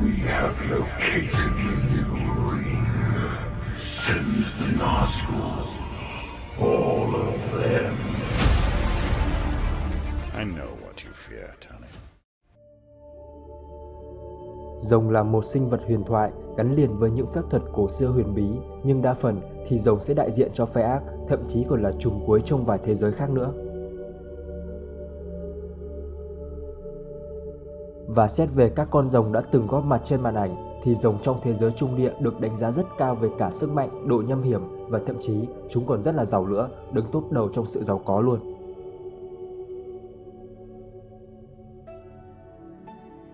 We have located the new ring. Send the Nazgûl. All of them. I know what you fear, Tony. Rồng là một sinh vật huyền thoại gắn liền với những phép thuật cổ xưa huyền bí, nhưng đa phần thì rồng sẽ đại diện cho phe ác, thậm chí còn là trùm cuối trong vài thế giới khác nữa. Và xét về các con rồng đã từng góp mặt trên màn ảnh thì rồng trong thế giới trung địa được đánh giá rất cao về cả sức mạnh, độ nham hiểm và thậm chí chúng còn rất là giàu nữa, đứng top đầu trong sự giàu có luôn.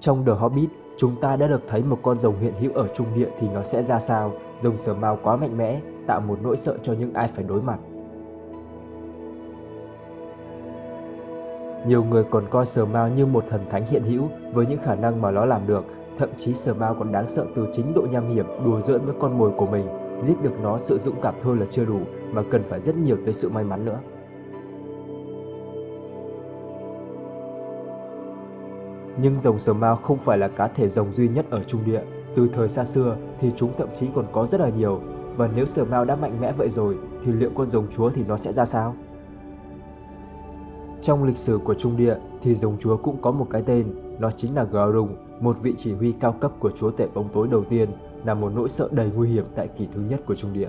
Trong The Hobbit, chúng ta đã được thấy một con rồng hiện hữu ở trung địa thì nó sẽ ra sao. Rồng Sở Mao quá mạnh mẽ, tạo một nỗi sợ cho những ai phải đối mặt. Nhiều người còn coi Sở Mao như một thần thánh hiện hữu với những khả năng mà nó làm được. Thậm chí Sở Mao còn đáng sợ từ chính độ nham hiểm, đùa giỡn với con mồi của mình. Giết được nó sự dũng cảm thôi là chưa đủ, mà cần phải rất nhiều tới sự may mắn nữa. Nhưng rồng Sở Mao không phải là cá thể rồng duy nhất ở trung địa. Từ thời xa xưa thì chúng thậm chí còn có rất là nhiều. Và nếu Sở Mao đã mạnh mẽ vậy rồi thì liệu con rồng chúa thì nó sẽ ra sao? Trong lịch sử của trung địa thì rồng chúa cũng có một cái tên, nó chính là Garung, một vị chỉ huy cao cấp của chúa tể bóng tối đầu tiên, là một nỗi sợ đầy nguy hiểm tại kỷ thứ nhất của trung địa.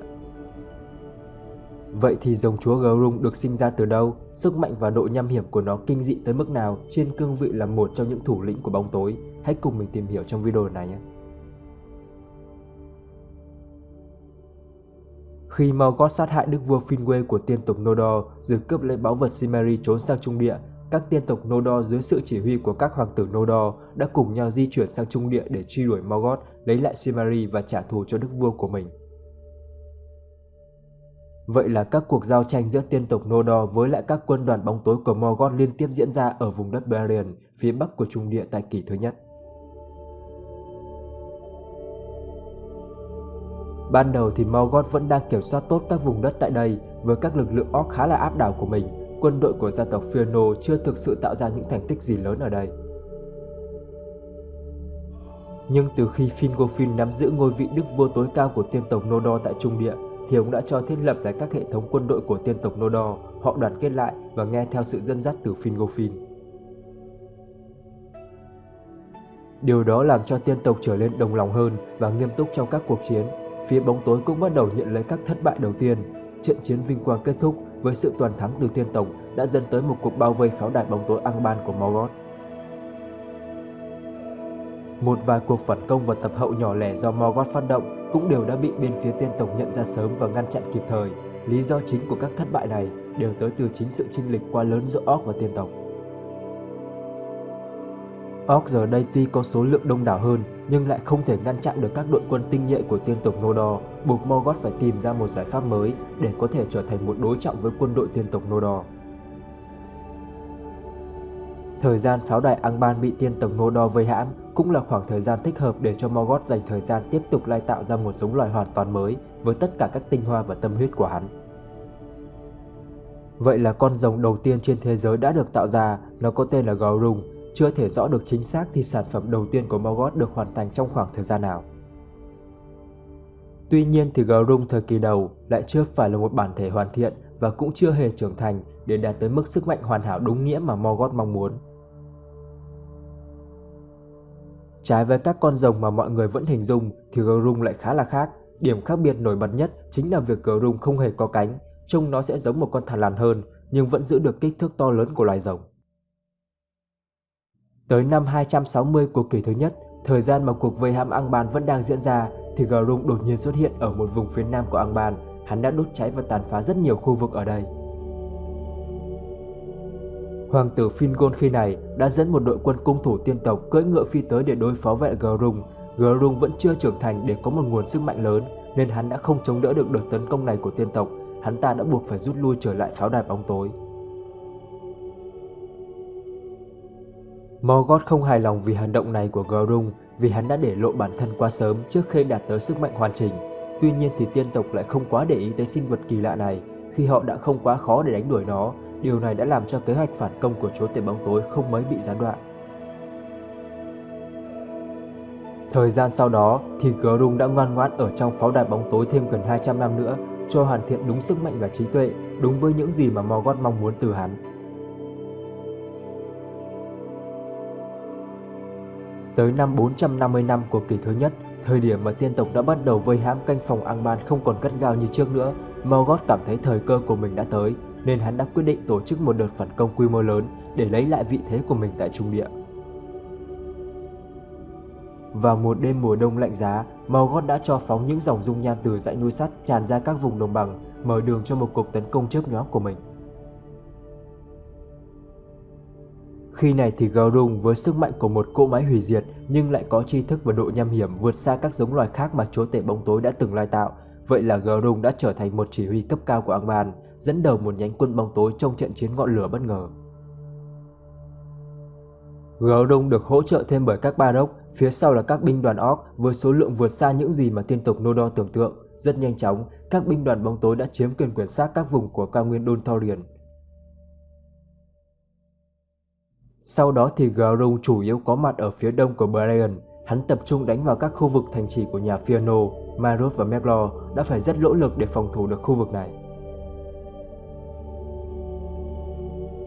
Vậy thì rồng chúa Garung được sinh ra từ đâu? Sức mạnh và độ nham hiểm của nó kinh dị tới mức nào trên cương vị là một trong những thủ lĩnh của bóng tối? Hãy cùng mình tìm hiểu trong video này nhé! Khi Morgoth sát hại đức vua Finwë của tiên tộc Noldor rồi cướp lấy báu vật Silmaril trốn sang trung địa, các tiên tộc Noldor dưới sự chỉ huy của các hoàng tử Noldor đã cùng nhau di chuyển sang trung địa để truy đuổi Morgoth, lấy lại Silmaril và trả thù cho đức vua của mình. Vậy là các cuộc giao tranh giữa tiên tộc Noldor với lại các quân đoàn bóng tối của Morgoth liên tiếp diễn ra ở vùng đất Beleriand, phía bắc của trung địa tại kỷ thứ nhất. Ban đầu thì Morgoth vẫn đang kiểm soát tốt các vùng đất tại đây. Với các lực lượng orc khá là áp đảo của mình, quân đội của gia tộc Fëanor chưa thực sự tạo ra những thành tích gì lớn ở đây. Nhưng từ khi Fingolfin nắm giữ ngôi vị đức vua tối cao của tiên tộc Noldor tại trung địa, thì ông đã cho thiết lập lại các hệ thống quân đội của tiên tộc Noldor. Họ đoàn kết lại và nghe theo sự dẫn dắt từ Fingolfin. Điều đó làm cho tiên tộc trở nên đồng lòng hơn và nghiêm túc trong các cuộc chiến. Phía bóng tối cũng bắt đầu nhận lấy các thất bại đầu tiên. Trận chiến vinh quang kết thúc với sự toàn thắng từ tiên tộc đã dẫn tới một cuộc bao vây pháo đài bóng tối Angband của Morgoth. Một vài cuộc phản công và tập hậu nhỏ lẻ do Morgoth phát động cũng đều đã bị bên phía tiên tộc nhận ra sớm và ngăn chặn kịp thời. Lý do chính của các thất bại này đều tới từ chính sự chênh lệch quá lớn giữa orc và tiên tộc. Orc giờ đây tuy có số lượng đông đảo hơn nhưng lại không thể ngăn chặn được các đội quân tinh nhuệ của tiên tộc Noldor, buộc Morgoth phải tìm ra một giải pháp mới để có thể trở thành một đối trọng với quân đội tiên tộc Noldor. Thời gian pháo đài Angband bị tiên tộc Noldor vây hãm cũng là khoảng thời gian thích hợp để cho Morgoth dành thời gian tiếp tục lai tạo ra một giống loài hoàn toàn mới với tất cả các tinh hoa và tâm huyết của hắn. Vậy là con rồng đầu tiên trên thế giới đã được tạo ra, nó có tên là Garung. Chưa thể rõ được chính xác thì sản phẩm đầu tiên của Morgoth được hoàn thành trong khoảng thời gian nào. Tuy nhiên thì Garung thời kỳ đầu lại chưa phải là một bản thể hoàn thiện và cũng chưa hề trưởng thành để đạt tới mức sức mạnh hoàn hảo đúng nghĩa mà Morgoth mong muốn. Trái với các con rồng mà mọi người vẫn hình dung thì Garung lại khá là khác. Điểm khác biệt nổi bật nhất chính là việc Garung không hề có cánh, trông nó sẽ giống một con thằn lằn hơn nhưng vẫn giữ được kích thước to lớn của loài rồng. Tới năm 260 của kỷ thứ nhất, thời gian mà cuộc vây hãm Angband vẫn đang diễn ra, thì Garung đột nhiên xuất hiện ở một vùng phía nam của Angband. Hắn đã đốt cháy và tàn phá rất nhiều khu vực ở đây. Hoàng tử Fingon khi này đã dẫn một đội quân cung thủ tiên tộc cưỡi ngựa phi tới để đối phó với Garung. Garung vẫn chưa trưởng thành để có một nguồn sức mạnh lớn nên hắn đã không chống đỡ được đợt tấn công này của tiên tộc. Hắn ta đã buộc phải rút lui trở lại pháo đài bóng tối. Morgoth không hài lòng vì hành động này của Garung vì hắn đã để lộ bản thân quá sớm trước khi đạt tới sức mạnh hoàn chỉnh. Tuy nhiên thì tiên tộc lại không quá để ý tới sinh vật kỳ lạ này khi họ đã không quá khó để đánh đuổi nó. Điều này đã làm cho kế hoạch phản công của chúa tể bóng tối không mấy bị gián đoạn. Thời gian sau đó thì Grung đã ngoan ngoãn ở trong pháo đài bóng tối thêm gần 200 năm nữa cho hoàn thiện đúng sức mạnh và trí tuệ, đúng với những gì mà Morgoth mong muốn từ hắn. Tới năm 450 năm của kỷ thứ nhất, thời điểm mà tiên tộc đã bắt đầu vây hãm canh phòng Angband không còn gắt gao như trước nữa, Morgoth cảm thấy thời cơ của mình đã tới, nên hắn đã quyết định tổ chức một đợt phản công quy mô lớn để lấy lại vị thế của mình tại Trung Địa. Vào một đêm mùa đông lạnh giá, Morgoth đã cho phóng những dòng dung nham từ dãy núi sắt tràn ra các vùng đồng bằng, mở đường cho một cuộc tấn công chớp nhoáng của mình. Khi này thì Grung với sức mạnh của một cỗ máy hủy diệt nhưng lại có tri thức và độ nham hiểm vượt xa các giống loài khác mà chúa tể bóng tối đã từng lai tạo. Vậy là Grung đã trở thành một chỉ huy cấp cao của Angband, dẫn đầu một nhánh quân bóng tối trong trận chiến ngọn lửa bất ngờ. Grung được hỗ trợ thêm bởi các Bardock, phía sau là các binh đoàn Orc với số lượng vượt xa những gì mà tiên tộc Noldor tưởng tượng. Rất nhanh chóng, các binh đoàn bóng tối đã chiếm quyền sát các vùng của cao nguyên Dol Torian. Sau đó thì Grung chủ yếu có mặt ở phía đông của Beleriand. Hắn tập trung đánh vào các khu vực thành trì của nhà Fëanor, Maroth và Melkor, đã phải rất nỗ lực để phòng thủ được khu vực này.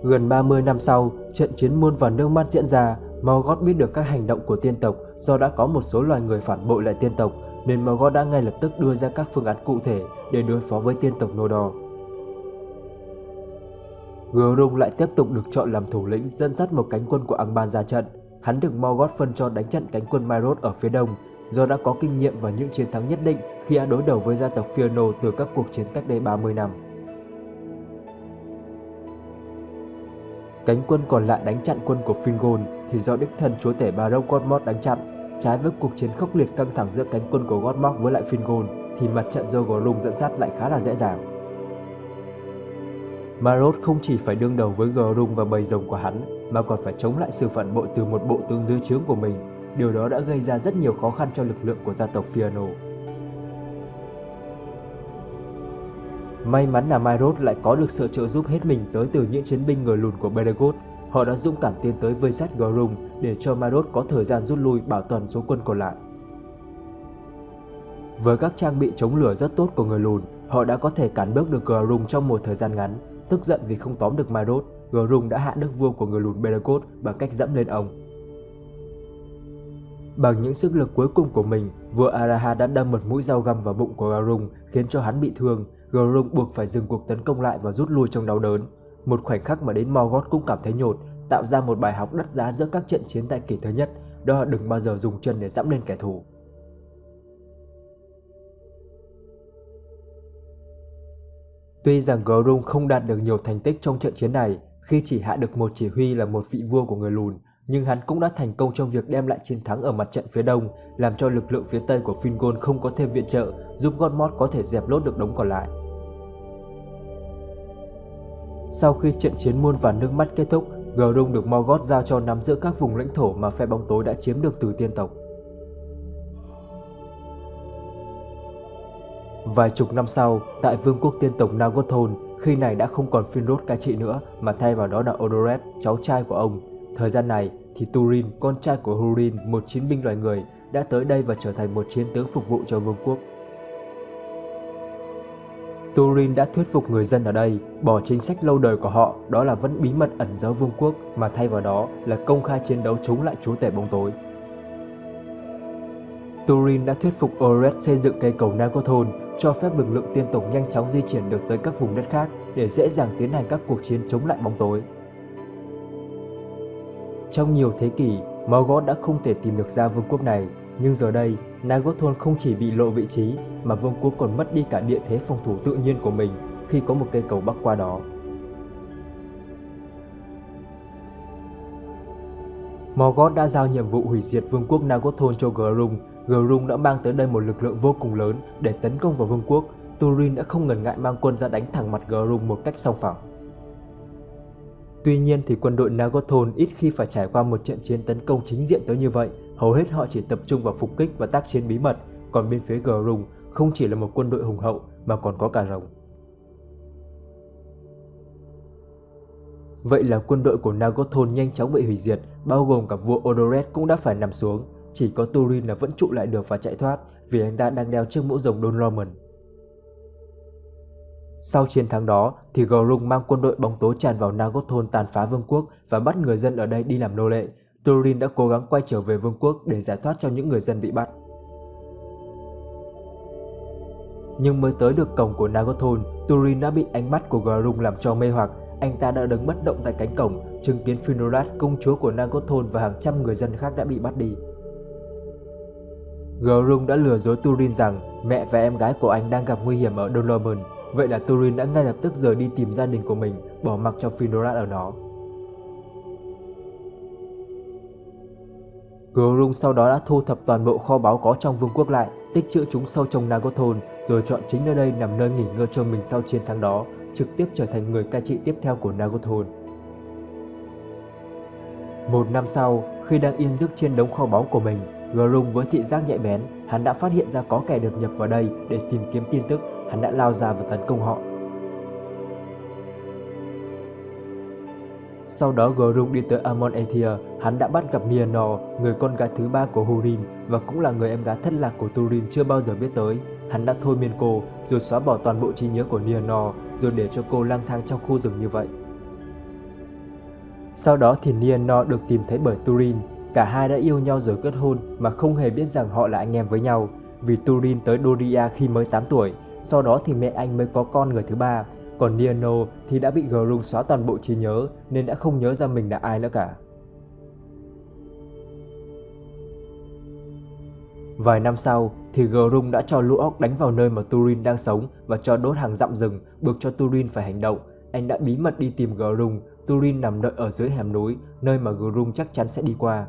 Gần 30 năm sau, trận chiến muôn vàn nước mắt diễn ra. Morgoth biết được các hành động của tiên tộc do đã có một số loài người phản bội lại tiên tộc, nên Morgoth đã ngay lập tức đưa ra các phương án cụ thể để đối phó với tiên tộc Noldor. Grung lại tiếp tục được chọn làm thủ lĩnh dẫn dắt một cánh quân của Angband ra trận. Hắn được Morgoth phân cho đánh chặn cánh quân Maroth ở phía đông, do đã có kinh nghiệm và những chiến thắng nhất định khi đã đối đầu với gia tộc Fëanor từ các cuộc chiến cách đây 30 năm. Cánh quân còn lại đánh chặn quân của Fingon thì do đích thân chúa tể Bardock Godmort đánh chặn. Trái với cuộc chiến khốc liệt căng thẳng giữa cánh quân của Godmort với lại Fingon thì mặt trận do Grung dẫn dắt lại khá là dễ dàng. Maroth không chỉ phải đương đầu với Grung và bầy rồng của hắn mà còn phải chống lại sự phản bội từ một bộ tướng dưới trướng của mình. Điều đó đã gây ra rất nhiều khó khăn cho lực lượng của gia tộc Fëanor. May mắn là Maroth lại có được sự trợ giúp hết mình tới từ những chiến binh người lùn của Beregoth. Họ đã dũng cảm tiến tới vây sát Grung để cho Maroth có thời gian rút lui bảo toàn số quân còn lại. Với các trang bị chống lửa rất tốt của người lùn, họ đã có thể cản bước được Grung trong một thời gian ngắn. Tức giận vì không tóm được Maroth, Grung đã hạ đức vua của người lùn Beregoth bằng cách dẫm lên ông. Bằng những sức lực cuối cùng của mình, vua Arahad đã đâm một mũi dao găm vào bụng của Grung khiến cho hắn bị thương. Grung buộc phải dừng cuộc tấn công lại và rút lui trong đau đớn. Một khoảnh khắc mà đến Morgoth cũng cảm thấy nhột, tạo ra một bài học đắt giá giữa các trận chiến tại kỷ thứ nhất, đó là đừng bao giờ dùng chân để dẫm lên kẻ thù. Tuy rằng Grung không đạt được nhiều thành tích trong trận chiến này, khi chỉ hạ được một chỉ huy là một vị vua của người lùn, nhưng hắn cũng đã thành công trong việc đem lại chiến thắng ở mặt trận phía đông, làm cho lực lượng phía tây của Fingon không có thêm viện trợ, giúp Godmort có thể dẹp lốt được đống còn lại. Sau khi trận chiến muôn vàn nước mắt kết thúc, Grung được Morgoth giao cho nắm giữ các vùng lãnh thổ mà phe bóng tối đã chiếm được từ tiên tộc. Vài chục năm sau, tại vương quốc tiên tộc Nargothrond, khi này đã không còn Finrod cai trị nữa mà thay vào đó là Odoret, cháu trai của ông. Thời gian này thì Turin, con trai của Húrin, một chiến binh loài người, đã tới đây và trở thành một chiến tướng phục vụ cho vương quốc. Turin đã thuyết phục người dân ở đây bỏ chính sách lâu đời của họ, đó là vẫn bí mật ẩn giấu vương quốc, mà thay vào đó là công khai chiến đấu chống lại chúa tể bóng tối. Turin đã thuyết phục Odoret xây dựng cây cầu Nargothrond, cho phép lực lượng tiên tộc nhanh chóng di chuyển được tới các vùng đất khác để dễ dàng tiến hành các cuộc chiến chống lại bóng tối. Trong nhiều thế kỷ, Morgoth đã không thể tìm được ra vương quốc này, nhưng giờ đây, Nargothrond không chỉ bị lộ vị trí mà vương quốc còn mất đi cả địa thế phòng thủ tự nhiên của mình khi có một cây cầu bắc qua đó. Morgoth đã giao nhiệm vụ hủy diệt vương quốc Nargothrond cho Grung. Grung đã mang tới đây một lực lượng vô cùng lớn để tấn công vào vương quốc. Turin đã không ngần ngại mang quân ra đánh thẳng mặt Grung một cách song phẳng. Tuy nhiên thì quân đội Nargothrond ít khi phải trải qua một trận chiến tấn công chính diện tới như vậy. Hầu hết họ chỉ tập trung vào phục kích và tác chiến bí mật. Còn bên phía Grung không chỉ là một quân đội hùng hậu mà còn có cả rồng. Vậy là quân đội của Nargothrond nhanh chóng bị hủy diệt, bao gồm cả vua Odoret cũng đã phải nằm xuống. chỉ có Turin là vẫn trụ lại được và chạy thoát vì anh ta đang đeo chiếc mũ rồng Don Roman. Sau chiến thắng đó thì Gorung mang quân đội bóng tối tràn vào Nagothrond tàn phá vương quốc và bắt người dân ở đây đi làm nô lệ. Turin đã cố gắng quay trở về vương quốc để giải thoát cho những người dân bị bắt. Nhưng mới tới được cổng của Nagothrond, Turin đã bị ánh mắt của Gorung làm cho mê hoặc. Anh ta đã đứng bất động tại cánh cổng, chứng kiến Finrod, công chúa của Nagothrond và hàng trăm người dân khác đã bị bắt đi. Gorung đã lừa dối Turin rằng mẹ và em gái của anh đang gặp nguy hiểm ở Don Roman. Vậy là Turin đã ngay lập tức rời đi tìm gia đình của mình, bỏ mặc cho Finrod ở đó. Gorung sau đó đã thu thập toàn bộ kho báu có trong vương quốc lại, tích trữ chúng sâu trong Nagothrond, rồi chọn chính nơi đây làm nơi nghỉ ngơi cho mình sau chiến thắng đó, trực tiếp trở thành người cai trị tiếp theo của Nagothrond. Một năm sau, khi đang yên giấc trên đống kho báu của mình, Gorung với thị giác nhạy bén, hắn đã phát hiện ra có kẻ đột nhập vào đây để tìm kiếm tin tức. Hắn đã lao ra và tấn công họ. Sau đó Gorung đi tới Amon Aethir, hắn đã bắt gặp Nienor, người con gái thứ ba của Húrin và cũng là người em gái thất lạc của Turin chưa bao giờ biết tới. Hắn đã thôi miên cô, rồi xóa bỏ toàn bộ trí nhớ của Nienor, rồi để cho cô lang thang trong khu rừng như vậy. Sau đó thì Nienor được tìm thấy bởi Turin. Cả hai đã yêu nhau rồi kết hôn mà không hề biết rằng họ là anh em với nhau, vì Turin tới Doria khi mới 8 tuổi. Sau đó thì mẹ anh mới có con người thứ ba, còn Nienor thì đã bị Gorung xóa toàn bộ trí nhớ nên đã không nhớ ra mình là ai nữa cả. Vài năm sau thì Gorung đã cho lũ óc đánh vào nơi mà Turin đang sống và cho đốt hàng dặm rừng, buộc cho Turin phải hành động. Anh đã bí mật đi tìm Gorung. Turin nằm đợi ở dưới hẻm núi, nơi mà Gorung chắc chắn sẽ đi qua.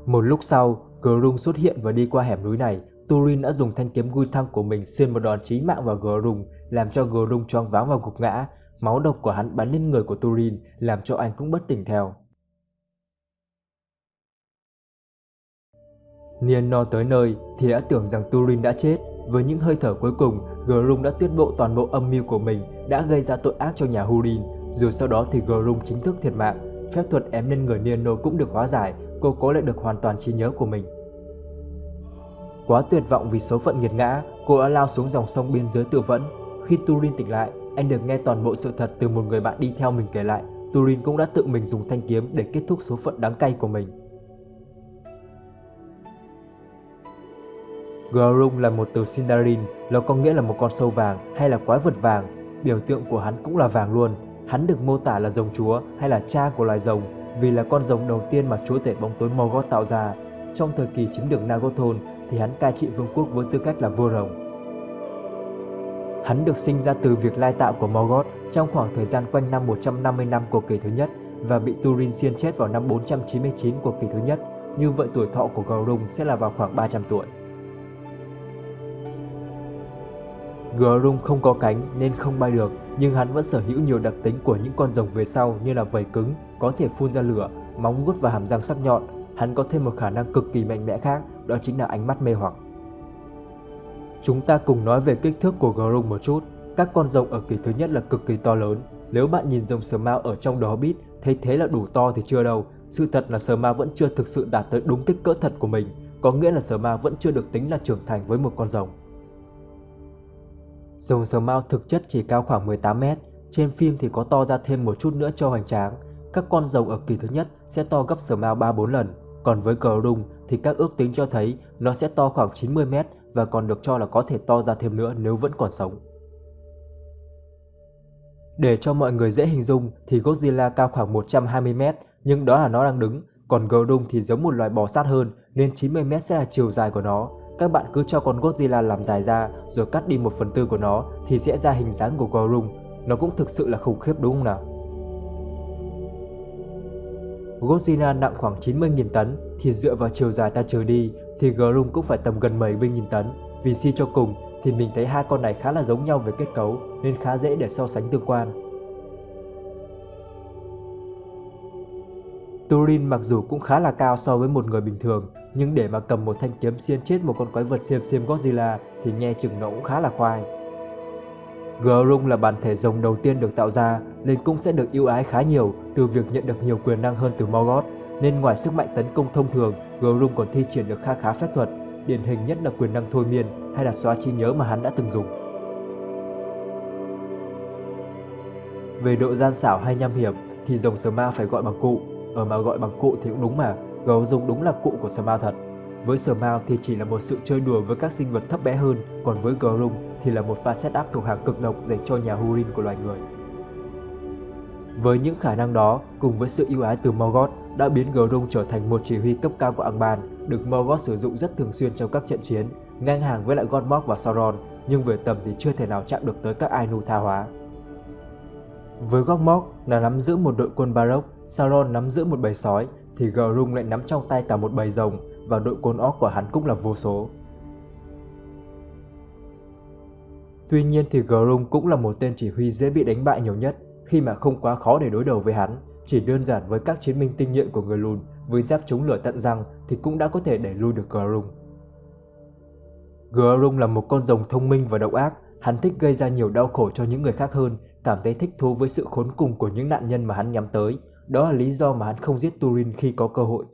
Một lúc sau, Gorung xuất hiện và đi qua hẻm núi này. Turin đã dùng thanh kiếm Guithang của mình xuyên một đòn chí mạng vào Gorung, làm cho Gorung choáng váng và gục ngã. Máu độc của hắn bắn lên người của Turin, làm cho anh cũng bất tỉnh theo. Nienor tới nơi thì đã tưởng rằng Turin đã chết. Với những hơi thở cuối cùng, Gorung đã tiết lộ toàn bộ âm mưu của mình đã gây ra tội ác cho nhà Húrin. Rồi sau đó thì Gorung chính thức thiệt mạng. Phép thuật ém lên người Nienor cũng được hóa giải, cô có lại được hoàn toàn trí nhớ của mình. Quá tuyệt vọng vì số phận nghiệt ngã, cô đã lao xuống dòng sông biên giới tự vẫn. Khi Turin tỉnh lại, anh được nghe toàn bộ sự thật từ một người bạn đi theo mình kể lại. Turin cũng đã tự mình dùng thanh kiếm để kết thúc số phận đắng cay của mình. Gorung là một từ Sindarin, nó có nghĩa là một con sâu vàng hay là quái vật vàng. Biểu tượng của hắn cũng là vàng luôn. Hắn được mô tả là rồng chúa hay là cha của loài rồng, vì là con rồng đầu tiên mà chúa tể bóng tối Morgoth tạo ra. Trong thời kỳ chiếm được Nagothrond thì hắn cai trị vương quốc với tư cách là vua rồng. Hắn được sinh ra từ việc lai tạo của Morgoth trong khoảng thời gian quanh năm 150 năm của kỷ thứ nhất và bị Turin xiên chết vào năm 499 của kỷ thứ nhất. Như vậy tuổi thọ của Gorung sẽ là vào khoảng 300 tuổi. Gorung không có cánh nên không bay được, nhưng hắn vẫn sở hữu nhiều đặc tính của những con rồng về sau như là vảy cứng, có thể phun ra lửa, móng vuốt và hàm răng sắc nhọn. Hắn có thêm một khả năng cực kỳ mạnh mẽ khác, đó chính là ánh mắt mê hoặc. Chúng ta cùng nói về kích thước của Gorung một chút. Các con rồng ở kỷ thứ nhất là cực kỳ to lớn. Nếu bạn nhìn rồng Smaug ở trong The Hobbit thấy thế là đủ to thì chưa đâu. Sự thật là Smaug vẫn chưa thực sự đạt tới đúng kích cỡ thật của mình, có nghĩa là Smaug vẫn chưa được tính là trưởng thành với một con rồng. Rồng Smaug thực chất chỉ cao khoảng 18 mét, trên phim thì có to ra thêm một chút nữa cho hoành tráng. Các con rồng ở kỳ thứ nhất sẽ to gấp Smaug 3-4 lần, còn với Gorung thì các ước tính cho thấy nó sẽ to khoảng 90 mét và còn được cho là có thể to ra thêm nữa nếu vẫn còn sống. Để cho mọi người dễ hình dung thì Godzilla cao khoảng 120 mét, nhưng đó là nó đang đứng, còn Gorung thì giống một loài bò sát hơn nên 90 mét sẽ là chiều dài của nó. Các bạn cứ cho con Godzilla làm dài ra rồi cắt đi 1/4 của nó thì sẽ ra hình dáng của Gorung. Nó cũng thực sự là khủng khiếp đúng không nào? Godzilla nặng khoảng 90.000 tấn thì dựa vào chiều dài ta trừ đi thì Gorung cũng phải tầm gần 70.000 tấn. Vì suy cho cùng thì mình thấy hai con này khá là giống nhau về kết cấu nên khá dễ để so sánh tương quan. Turin mặc dù cũng khá là cao so với một người bình thường, nhưng để mà cầm một thanh kiếm xiên chết một con quái vật xiêm Godzilla thì nghe chừng nó cũng khá là khoai. Gorung là bản thể rồng đầu tiên được tạo ra nên cũng sẽ được ưu ái khá nhiều từ việc nhận được nhiều quyền năng hơn từ Morgoth. nên ngoài sức mạnh tấn công thông thường, Groom còn thi triển được kha khá phép thuật, điển hình nhất là quyền năng thôi miên hay là xóa trí nhớ mà hắn đã từng dùng. Về độ gian xảo hay nham hiểm thì rồng Smaug phải gọi bằng cụ, mà gọi bằng cụ thì cũng đúng mà, Groom đúng là cụ của Smaug thật. Với Smaug thì chỉ là một sự chơi đùa với các sinh vật thấp bé hơn, còn với Groom thì là một pha setup thuộc hàng cực độc dành cho nhà Húrin của loài người. Với những khả năng đó, cùng với sự ưu ái từ Morgoth đã biến Groom trở thành một chỉ huy cấp cao của Angband, được Morgoth sử dụng rất thường xuyên trong các trận chiến, ngang hàng với lại Godmork và Sauron, nhưng về tầm thì chưa thể nào chạm được tới các Ainu tha hóa. Với Godmork là nắm giữ một đội quân Barok, Sauron nắm giữ một bầy sói, thì Groom lại nắm trong tay cả một bầy rồng, và đội quân Orc của hắn cũng là vô số. Tuy nhiên thì Groom cũng là một tên chỉ huy dễ bị đánh bại nhiều nhất, khi mà không quá khó để đối đầu với hắn, chỉ đơn giản với các chiến binh tinh nhuệ của người lùn với giáp chống lửa tận răng thì cũng đã có thể đẩy lui được Groom. Groom là một con rồng thông minh và độc ác, hắn thích gây ra nhiều đau khổ cho những người khác hơn, cảm thấy thích thú với sự khốn cùng của những nạn nhân mà hắn nhắm tới, đó là lý do mà hắn không giết Turin khi có cơ hội.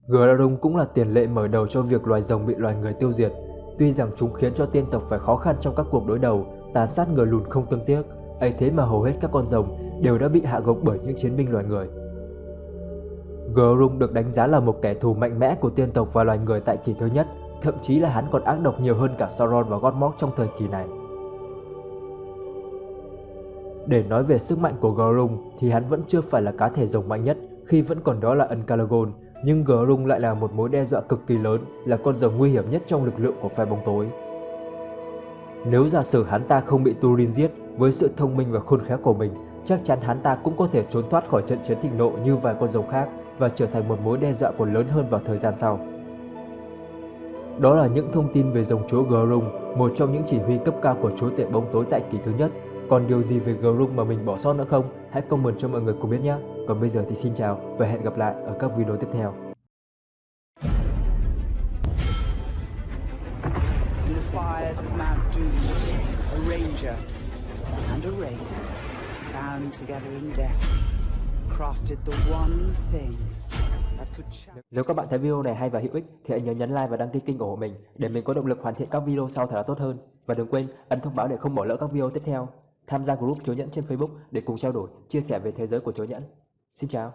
Groom cũng là tiền lệ mở đầu cho việc loài rồng bị loài người tiêu diệt, tuy rằng chúng khiến cho tiên tộc phải khó khăn trong các cuộc đối đầu, tàn sát người lùn không thương tiếc, ấy thế mà hầu hết các con rồng đều đã bị hạ gục bởi những chiến binh loài người. Groom được đánh giá là một kẻ thù mạnh mẽ của tiên tộc và loài người tại kỷ thứ nhất, thậm chí là hắn còn ác độc nhiều hơn cả Sauron và Godmork trong thời kỳ này. Để nói về sức mạnh của Groom thì hắn vẫn chưa phải là cá thể rồng mạnh nhất, khi vẫn còn đó là Uncalagon, nhưng Groom lại là một mối đe dọa cực kỳ lớn, là con rồng nguy hiểm nhất trong lực lượng của phe bóng tối. Nếu giả sử hắn ta không bị Turin giết, với sự thông minh và khôn khéo của mình, chắc chắn hắn ta cũng có thể trốn thoát khỏi trận chiến thịnh nộ như vài con rồng khác và trở thành một mối đe dọa còn lớn hơn vào thời gian sau. Đó là những thông tin về rồng chúa Groom, một trong những chỉ huy cấp cao của chúa tể bóng tối tại kỷ thứ nhất. Còn điều gì về Groom mà mình bỏ sót nữa không? Hãy comment cho mọi người cùng biết nhé. Còn bây giờ thì xin chào và hẹn gặp lại ở các video tiếp theo. In the fires of Mount Doom, a ranger and a wraith, bound together in death, crafted the one thing that could Nếu các bạn thấy video này hay và hữu ích thì hãy nhớ nhấn like và đăng ký kênh ủng hộ mình để mình có động lực hoàn thiện các video sau thật là tốt hơn. Và đừng quên ấn thông báo để không bỏ lỡ các video tiếp theo. Tham gia group Chúa Nhẫn trên Facebook để cùng trao đổi, chia sẻ về thế giới của Chúa Nhẫn. Xin chào!